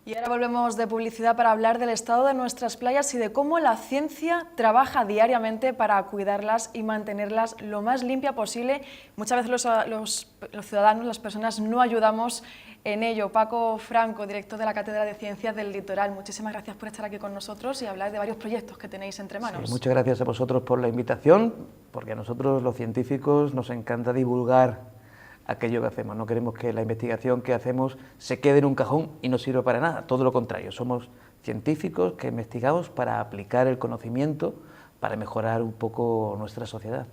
Y ahora volvemos de publicidad para hablar del estado de nuestras playas y de cómo la ciencia trabaja diariamente para cuidarlas y mantenerlas lo más limpia posible. Muchas veces los ciudadanos, las personas, no ayudamos en ello. Paco Franco, director de la Cátedra de Ciencias del Litoral, muchísimas gracias por estar aquí con nosotros y hablar de varios proyectos que tenéis entre manos. Sí, muchas gracias a vosotros por la invitación, porque a nosotros los científicos nos encanta divulgar aquello que hacemos. No queremos que la investigación que hacemos se quede en un cajón y no sirva para nada, todo lo contrario, somos científicos que investigamos para aplicar el conocimiento, para mejorar un poco nuestra sociedad.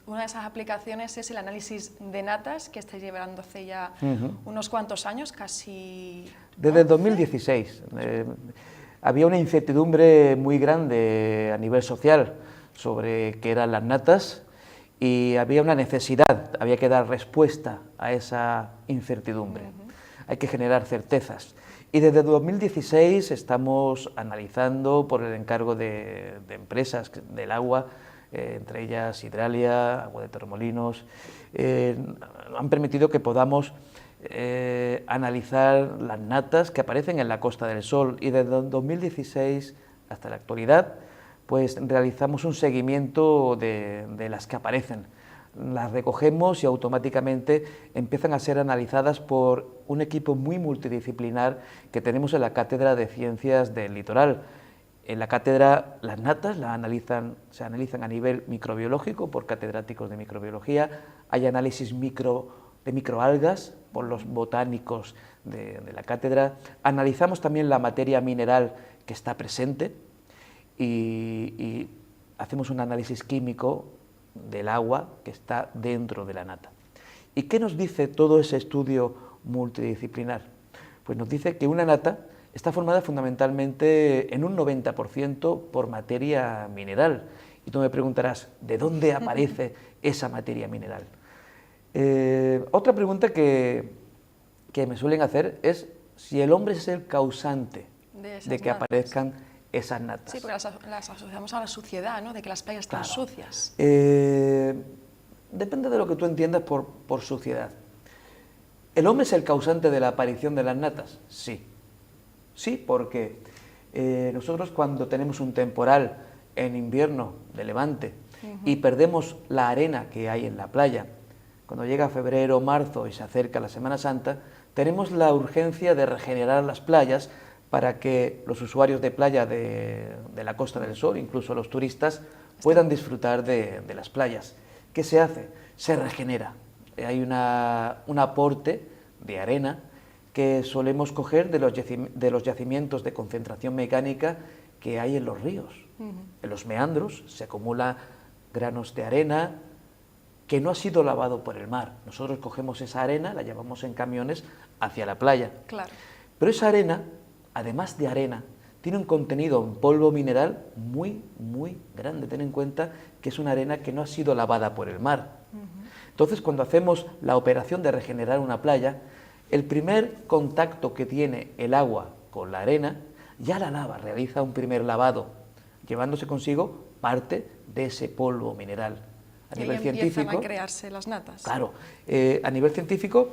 Una de esas aplicaciones es el análisis de natas, que estáis llevando hace ya unos cuantos años, casi... Desde el 2016. Había una incertidumbre muy grande a nivel social sobre qué eran las natas, y había una necesidad, había que dar respuesta a esa incertidumbre. Hay que generar certezas. Y desde 2016 estamos analizando, por el encargo de empresas del agua, entre ellas Hidralia, Agua de Torremolinos, han permitido que podamos analizar las natas que aparecen en la Costa del Sol, y desde 2016 hasta la actualidad pues realizamos un seguimiento de las que aparecen. Las recogemos y automáticamente empiezan a ser analizadas por un equipo muy multidisciplinar que tenemos en la Cátedra de Ciencias del Litoral. En la cátedra las natas se analizan a nivel microbiológico por catedráticos de microbiología, hay análisis de microalgas por los botánicos de la cátedra, analizamos también la materia mineral que está presente, y hacemos un análisis químico del agua que está dentro de la nata. ¿Y qué nos dice todo ese estudio multidisciplinar? Pues nos dice que una nata está formada fundamentalmente en un 90% por materia mineral. Y tú me preguntarás, ¿de dónde aparece esa materia mineral? Otra pregunta que me suelen hacer es si el hombre es el causante de que aparezcan esas natas. Sí, porque las asociamos a la suciedad, ¿no? De que las playas están sucias. Depende de lo que tú entiendas por suciedad. ¿El hombre es el causante de la aparición de las natas? Sí. Sí, porque nosotros cuando tenemos un temporal en invierno de levante y perdemos la arena que hay en la playa, cuando llega febrero o marzo y se acerca la Semana Santa, tenemos la urgencia de regenerar las playas para que los usuarios de playa de la Costa del Sol, incluso los turistas, puedan disfrutar de las playas. ¿Qué se hace? Se regenera. Hay un aporte de arena que solemos coger de los yacimientos de concentración mecánica que hay en los ríos. En los meandros se acumulan granos de arena que no ha sido lavado por el mar. Nosotros cogemos esa arena, la llevamos en camiones hacia la playa. Claro. Pero esa arena, además de arena, tiene un contenido en polvo mineral muy, muy grande. Ten en cuenta que es una arena que no ha sido lavada por el mar. Entonces, cuando hacemos la operación de regenerar una playa, el primer contacto que tiene el agua con la arena, ya la lava, realiza un primer lavado, llevándose consigo parte de ese polvo mineral. A nivel científico, empiezan a crearse las natas. Claro, a nivel científico,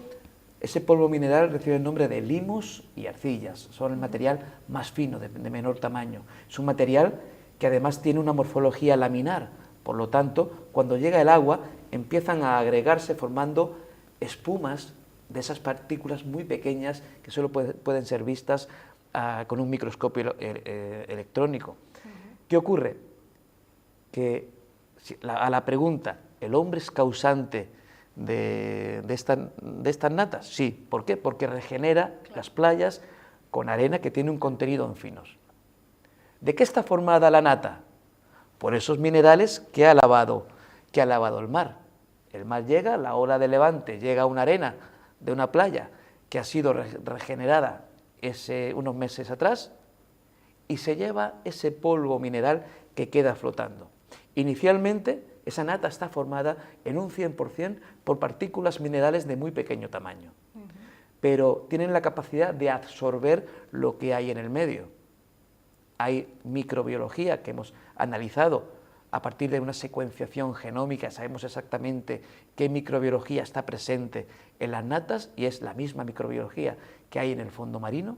ese polvo mineral recibe el nombre de limos y arcillas. Son el material más fino, de menor tamaño. Es un material que además tiene una morfología laminar. Por lo tanto, cuando llega el agua, empiezan a agregarse formando espumas de esas partículas muy pequeñas que solo pueden ser vistas con un microscopio electrónico. ¿Qué ocurre? Que a la pregunta, ¿el hombre es causante de estas natas? Sí. ¿Por qué? Porque regenera las playas con arena que tiene un contenido en finos. ¿De qué está formada la nata? Por esos minerales que ha lavado el mar. El mar llega, la ola de levante, llega una arena de una playa que ha sido regenerada unos meses atrás y se lleva ese polvo mineral que queda flotando. Inicialmente, esa nata está formada en un 100% por partículas minerales de muy pequeño tamaño, pero tienen la capacidad de absorber lo que hay en el medio. Hay microbiología que hemos analizado a partir de una secuenciación genómica, sabemos exactamente qué microbiología está presente en las natas y es la misma microbiología que hay en el fondo marino,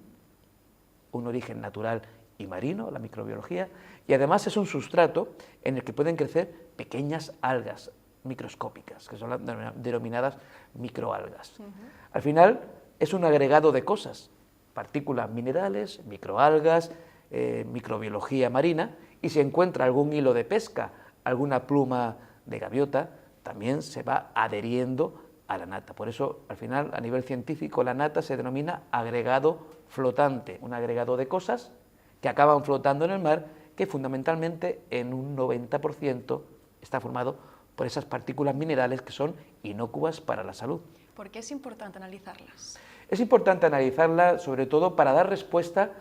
un origen natural y marino, la microbiología, y además es un sustrato en el que pueden crecer pequeñas algas microscópicas, que son las denominadas microalgas. Al final es un agregado de cosas, partículas minerales, microalgas, microbiología marina, y si encuentra algún hilo de pesca, alguna pluma de gaviota, también se va adheriendo a la nata. Por eso, al final, a nivel científico, la nata se denomina agregado flotante, un agregado de cosas que acaban flotando en el mar, que fundamentalmente en un 90% está formado por esas partículas minerales que son inocuas para la salud. ¿Por qué es importante analizarlas? Es importante analizarlas sobre todo para dar respuesta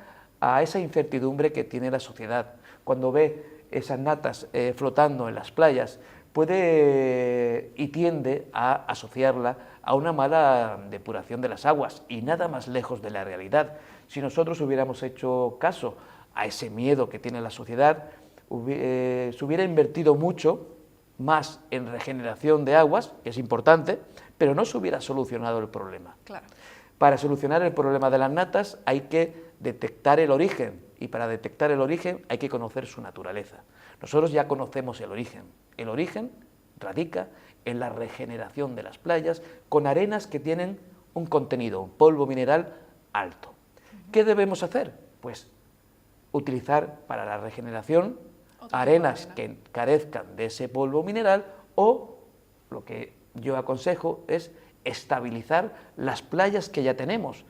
a esa incertidumbre que tiene la sociedad. Cuando ve esas natas flotando en las playas, puede y tiende a asociarla a una mala depuración de las aguas, y nada más lejos de la realidad. Si nosotros hubiéramos hecho caso a ese miedo que tiene la sociedad, se hubiera invertido mucho más en regeneración de aguas, que es importante, pero no se hubiera solucionado el problema. Claro. Para solucionar el problema de las natas hay que detectar el origen, y para detectar el origen hay que conocer su naturaleza. Nosotros ya conocemos el origen. El origen radica en la regeneración de las playas con arenas que tienen un contenido, un polvo mineral alto. ¿Qué debemos hacer? Pues utilizar para la regeneración arenas que carezcan de ese polvo mineral, o lo que yo aconsejo es estabilizar las playas que ya tenemos,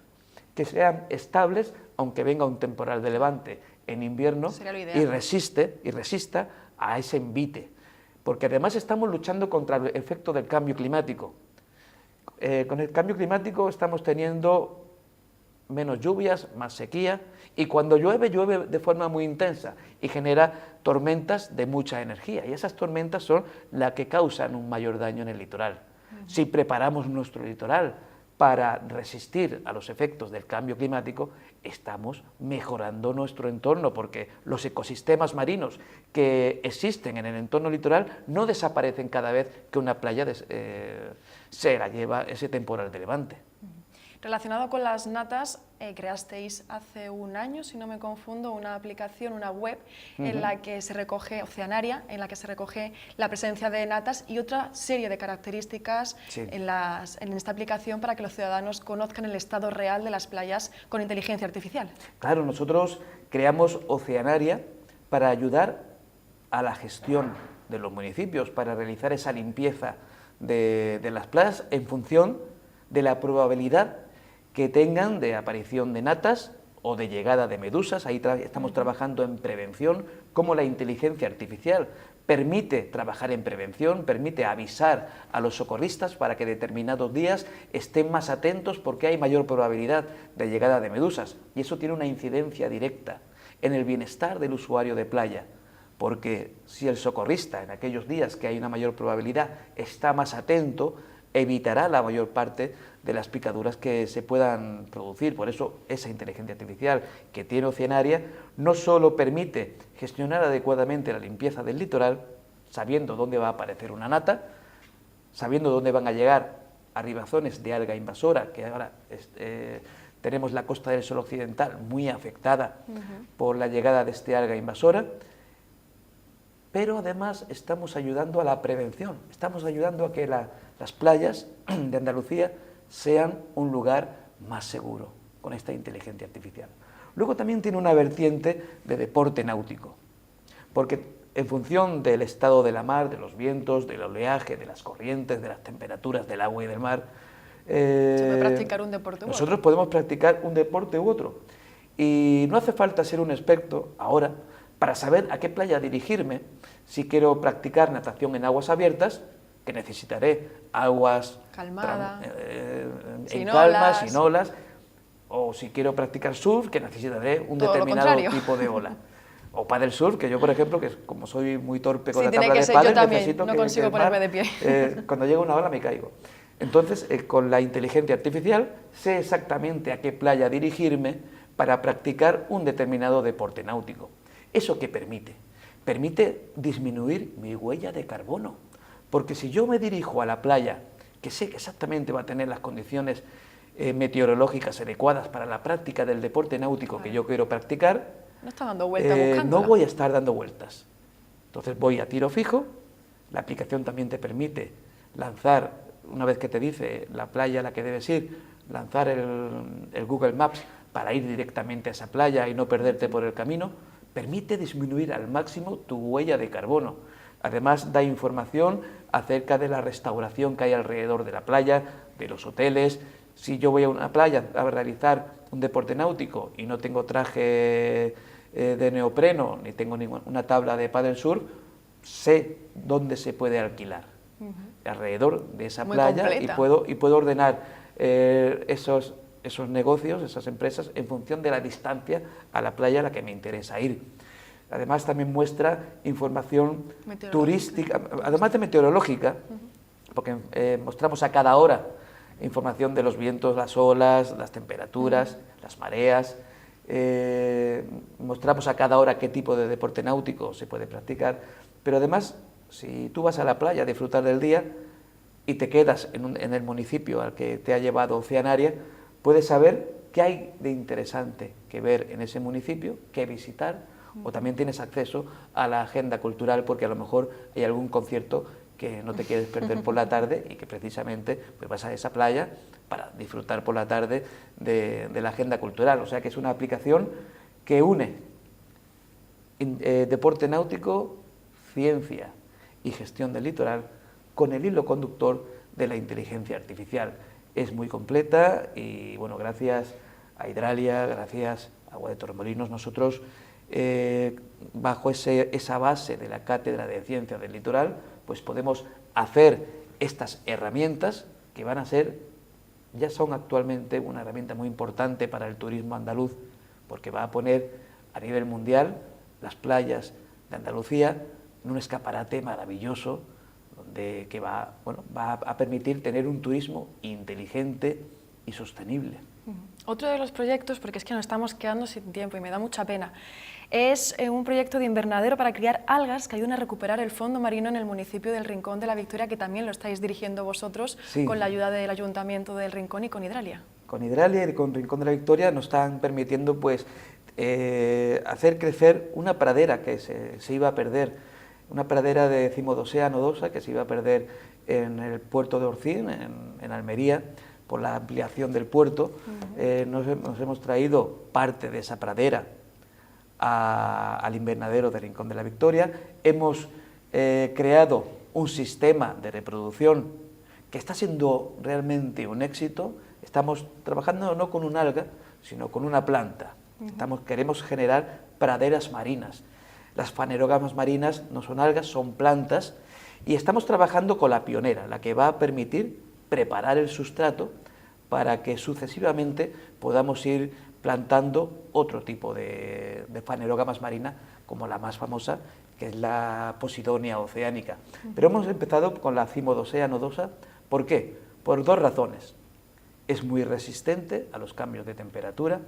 que sean estables aunque venga un temporal de levante en invierno y resista a ese envite, porque además estamos luchando contra el efecto del cambio climático. Con el cambio climático estamos teniendo menos lluvias, más sequía, y cuando llueve, llueve de forma muy intensa y genera tormentas de mucha energía, y esas tormentas son las que causan un mayor daño en el litoral. Si preparamos nuestro litoral para resistir a los efectos del cambio climático, estamos mejorando nuestro entorno, porque los ecosistemas marinos que existen en el entorno litoral no desaparecen cada vez que una playa se la lleva ese temporal de levante. Relacionado con las natas, creasteis hace un año, si no me confundo, una aplicación, una web en la que se recoge, Oceanaria, en la que se recoge la presencia de natas y otra serie de características en esta aplicación para que los ciudadanos conozcan el estado real de las playas con inteligencia artificial. Claro, nosotros creamos Oceanaria para ayudar a la gestión de los municipios, para realizar esa limpieza de las playas en función de la probabilidad que tengan de aparición de natas o de llegada de medusas. Ahí estamos trabajando en prevención, como la inteligencia artificial permite trabajar en prevención, permite avisar a los socorristas para que determinados días estén más atentos porque hay mayor probabilidad de llegada de medusas, y eso tiene una incidencia directa en el bienestar del usuario de playa, porque si el socorrista en aquellos días que hay una mayor probabilidad está más atento, evitará la mayor parte de las picaduras que se puedan producir. Por eso esa inteligencia artificial que tiene Oceanaria no solo permite gestionar adecuadamente la limpieza del litoral, sabiendo dónde va a aparecer una nata, sabiendo dónde van a llegar arribazones de alga invasora, que ahora tenemos la Costa del Sol occidental muy afectada por la llegada de esta alga invasora, pero además estamos ayudando a la prevención, estamos ayudando a que las playas de Andalucía sean un lugar más seguro con esta inteligencia artificial. Luego también tiene una vertiente de deporte náutico, porque en función del estado de la mar, de los vientos, del oleaje, de las corrientes, de las temperaturas del agua y del mar, se puede practicar un deporte u otro. Nosotros podemos practicar un deporte u otro, y no hace falta ser un experto ahora para saber a qué playa dirigirme. Si quiero practicar natación en aguas abiertas, que necesitaré aguas calmada, en calma, sin olas, o si quiero practicar surf, que necesitaré un determinado tipo de ola. O paddle surf, que yo, por ejemplo, que como soy muy torpe con la tabla de paddle, necesito no consigo ponerme de pie. Cuando llega una ola me caigo. Entonces, con la inteligencia artificial sé exactamente a qué playa dirigirme para practicar un determinado deporte náutico. ¿Eso qué permite? Permite disminuir mi huella de carbono, porque si yo me dirijo a la playa, que sé que exactamente va a tener las condiciones meteorológicas adecuadas para la práctica del deporte náutico que yo quiero practicar, no está dando vueltas buscándola. no voy a estar dando vueltas. Entonces voy a tiro fijo, la aplicación también te permite lanzar, una vez que te dice la playa a la que debes ir, lanzar el Google Maps para ir directamente a esa playa y no perderte por el camino, permite disminuir al máximo tu huella de carbono. Además da información acerca de la restauración que hay alrededor de la playa, de los hoteles. Si yo voy a una playa a realizar un deporte náutico y no tengo traje de neopreno, ni tengo una tabla de paddle surf, sé dónde se puede alquilar alrededor de esa playa y puedo ordenar esos negocios, esas empresas, en función de la distancia a la playa a la que me interesa ir. Además también muestra información turística, además de meteorológica, porque mostramos a cada hora información de los vientos, las olas, las temperaturas, las mareas, mostramos a cada hora qué tipo de deporte náutico se puede practicar, pero además, si tú vas a la playa a disfrutar del día y te quedas en el municipio al que te ha llevado Oceanaria, puedes saber qué hay de interesante que ver en ese municipio, qué visitar, o también tienes acceso a la agenda cultural porque a lo mejor hay algún concierto que no te quieres perder por la tarde y que precisamente pues vas a esa playa para disfrutar por la tarde de la agenda cultural. O sea que es una aplicación que une deporte náutico, ciencia y gestión del litoral con el hilo conductor de la inteligencia artificial. Es muy completa y bueno, gracias a Hidralia, gracias a Agua de Torremolinos, nosotros bajo esa base de la Cátedra de Ciencia del Litoral, pues podemos hacer estas herramientas que van a ser, ya son actualmente una herramienta muy importante para el turismo andaluz, porque va a poner a nivel mundial las playas de Andalucía en un escaparate maravilloso, que va a permitir tener un turismo inteligente y sostenible. Otro de los proyectos, porque es que nos estamos quedando sin tiempo y me da mucha pena, es un proyecto de invernadero para criar algas que ayudan a recuperar el fondo marino en el municipio del Rincón de la Victoria, que también lo estáis dirigiendo vosotros, sí, con la ayuda del Ayuntamiento del Rincón y con Hidralia. Con Hidralia y con Rincón de la Victoria nos están permitiendo pues, hacer crecer una pradera que se iba a perder, una pradera de cimodosea nodosa que se iba a perder en el puerto de Orcín, en Almería, por la ampliación del puerto. Nos hemos traído parte de esa pradera al invernadero de Rincón de la Victoria. Hemos creado un sistema de reproducción que está siendo realmente un éxito. Estamos trabajando no con un alga, sino con una planta. Queremos generar praderas marinas. Las fanerógamas marinas no son algas, son plantas, y estamos trabajando con la pionera, la que va a permitir preparar el sustrato para que sucesivamente podamos ir plantando otro tipo de fanerógamas marinas, como la más famosa, que es la Posidonia oceanica. Pero hemos empezado con la Cimodosea nodosa. ¿Por qué? Por dos razones. Es muy resistente a los cambios de temperatura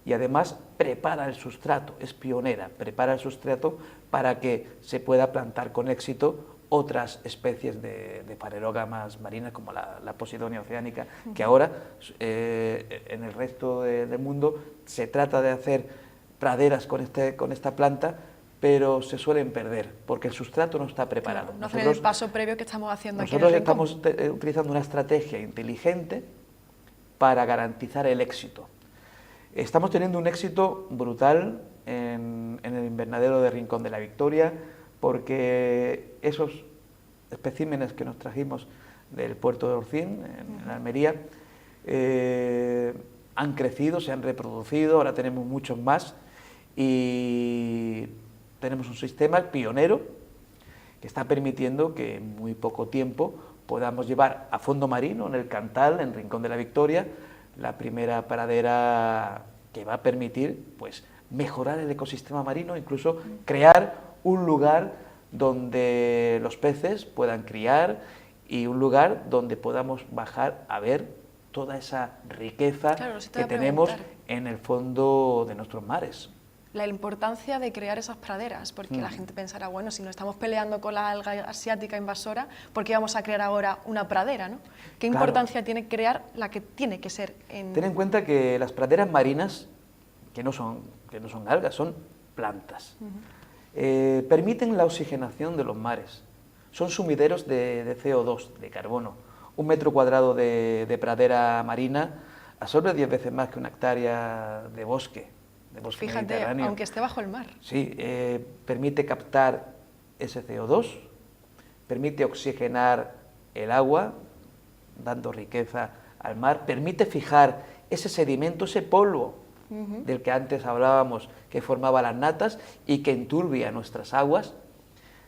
y además prepara el sustrato, es pionera, prepara el sustrato para que se pueda plantar con éxito otras especies de fanerógamas marinas como la Posidonia oceanica, que ahora en el resto del mundo se trata de hacer praderas con esta planta, pero se suelen perder porque el sustrato no está preparado. Claro, no hacer el paso previo que estamos haciendo aquí en el Rincón. Nosotros estamos utilizando una estrategia inteligente para garantizar el éxito. Estamos teniendo un éxito brutal en el invernadero de Rincón de la Victoria, porque esos especímenes que nos trajimos del puerto de Orcín, en Almería, han crecido, se han reproducido, ahora tenemos muchos más y tenemos un sistema pionero que está permitiendo que en muy poco tiempo podamos llevar a fondo marino, en el Cantal, en Rincón de la Victoria, la primera pradera que va a permitir pues, mejorar el ecosistema marino, incluso crear un lugar donde los peces puedan criar y un lugar donde podamos bajar a ver toda esa riqueza que tenemos en el fondo de nuestros mares. la importancia de crear esas praderas, porque la gente pensará, bueno, si nos estamos peleando con la alga asiática invasora, ¿por qué vamos a crear ahora una pradera, ¿no? ¿Qué importancia tiene crear la que tiene que ser en...? Ten en cuenta que las praderas marinas, que no son algas, son plantas, permiten la oxigenación de los mares, son sumideros de CO2, de carbono. 1 metro cuadrado de pradera marina absorbe 10 veces más que una hectárea de bosque Fíjate, mediterráneo. aunque esté bajo el mar. Sí, permite captar ese CO2, permite oxigenar el agua, dando riqueza al mar, permite fijar ese sedimento, ese polvo del que antes hablábamos, que formaba las natas y que enturbia nuestras aguas.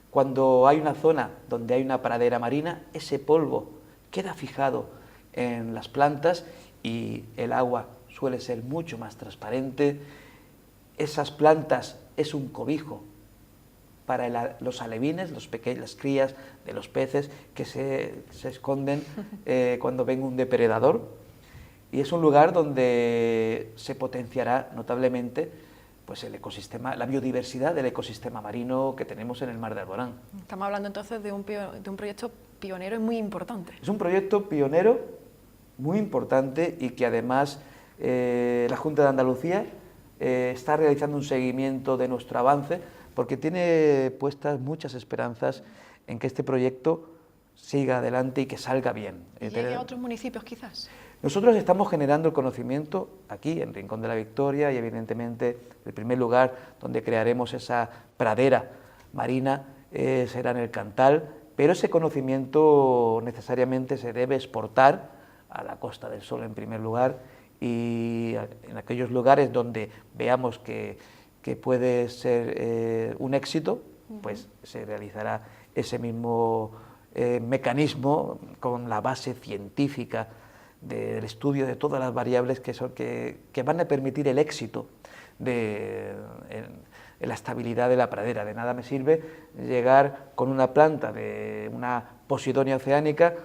Cuando hay una zona donde hay una pradera marina, ese polvo queda fijado en las plantas y el agua suele ser mucho más transparente. Esas plantas es un cobijo para los alevines, las crías de los peces que se esconden cuando ven un depredador, y es un lugar donde se potenciará notablemente pues el ecosistema, la biodiversidad del ecosistema marino que tenemos en el mar de Alborán. Estamos hablando entonces de un proyecto pionero y muy importante. Es un proyecto pionero muy importante y que además la Junta de Andalucía está realizando un seguimiento de nuestro avance, porque tiene puestas muchas esperanzas en que este proyecto siga adelante y que salga bien. ¿Y llegue a otros municipios quizás? Nosotros estamos generando el conocimiento aquí, en Rincón de la Victoria, y evidentemente el primer lugar donde crearemos esa pradera marina será en el Cantal, pero ese conocimiento necesariamente se debe exportar a la Costa del Sol en primer lugar, y en aquellos lugares donde veamos que puede ser un éxito, pues se realizará ese mismo mecanismo con la base científica del estudio de todas las variables que van a permitir el éxito en la estabilidad de la pradera. De nada me sirve llegar con una planta de una Posidonia oceanica,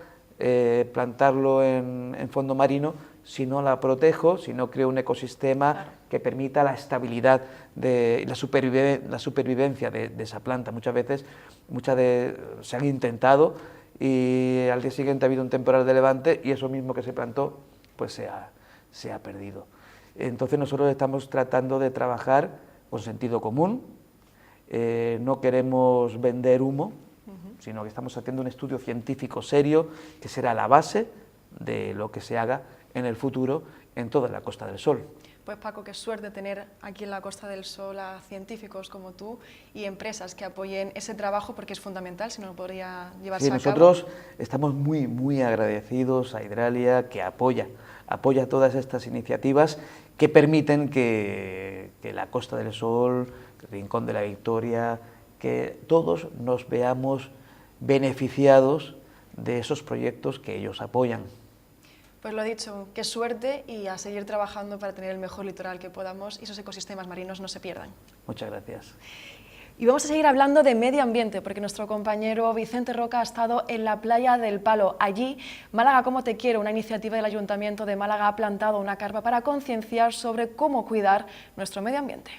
plantarlo en fondo marino, si no la protejo, si no creo un ecosistema que permita la estabilidad de la supervivencia de esa planta. Muchas veces se han intentado y al día siguiente ha habido un temporal de levante y eso mismo que se plantó pues se ha perdido. Entonces nosotros estamos tratando de trabajar con sentido común, no queremos vender humo, sino que estamos haciendo un estudio científico serio que será la base de lo que se haga en el futuro en toda la Costa del Sol. Pues Paco, qué suerte tener aquí en la Costa del Sol a científicos como tú y empresas que apoyen ese trabajo, porque es fundamental, si no podría llevarse a cabo. Nosotros estamos muy agradecidos a Hidralia, que apoya todas estas iniciativas que permiten que la Costa del Sol, el Rincón de la Victoria, que todos nos veamos beneficiados de esos proyectos que ellos apoyan. Pues lo dicho, qué suerte y a seguir trabajando para tener el mejor litoral que podamos y esos ecosistemas marinos no se pierdan. Muchas gracias. Y vamos a seguir hablando de medio ambiente, porque nuestro compañero Vicente Roca ha estado en la playa del Palo. Allí, Málaga Como Te Quiero, una iniciativa del Ayuntamiento de Málaga, ha plantado una carpa para concienciar sobre cómo cuidar nuestro medio ambiente.